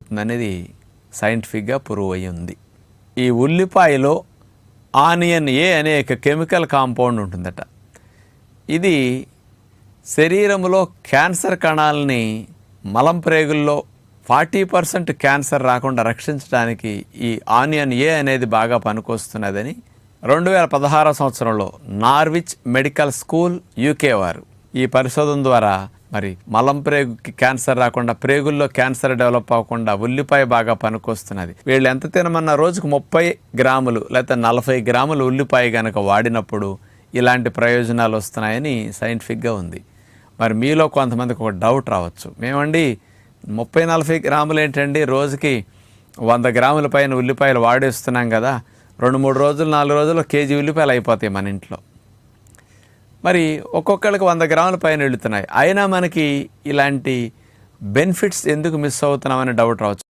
అవుతుందనేది సైంటిఫిక్గా ప్రూవ్ అయ్యి ఉంది. ఈ ఉల్లిపాయలో ఆనియన్ ఏ అనే ఒక కెమికల్ కాంపౌండ్ ఉంటుందట. ఇది శరీరంలో క్యాన్సర్ కణాలని మలం ప్రేగుల్లో 40% క్యాన్సర్ రాకుండా రక్షించడానికి ఈ ఆనియన్ ఏ అనేది బాగా పనికొస్తున్నదని 2016 సంవత్సరంలో నార్విచ్ మెడికల్ స్కూల్ యూకే వారు ఈ పరిశోధన ద్వారా మరి మలం ప్రేగుకి క్యాన్సర్ రాకుండా, ప్రేగుల్లో క్యాన్సర్ డెవలప్ అవ్వకుండా ఉల్లిపాయ బాగా పనికొస్తున్నది. వీళ్ళు ఎంత తినమన్నా రోజుకు 30 గ్రాములు లేకపోతే 40 గ్రాములు ఉల్లిపాయ కనుక వాడినప్పుడు ఇలాంటి ప్రయోజనాలు వస్తున్నాయని సైంటిఫిక్గా ఉంది. మరి మీలో కొంతమందికి ఒక డౌట్ రావచ్చు, మేమండి 30-40 గ్రాములు ఏంటండి, రోజుకి 100 గ్రాముల పైన ఉల్లిపాయలు వాడేస్తున్నాం కదా, 2-3 రోజులు 4 రోజుల్లో కేజీ ఉల్లిపాయలు అయిపోతాయి మన ఇంట్లో. మరి ఒక్కొక్కరికి 100 గ్రాముల పైన వెళుతున్నాయి, అయినా మనకి ఇలాంటి బెనిఫిట్స్ ఎందుకు మిస్ అవుతున్నామని డౌట్ రావచ్చు.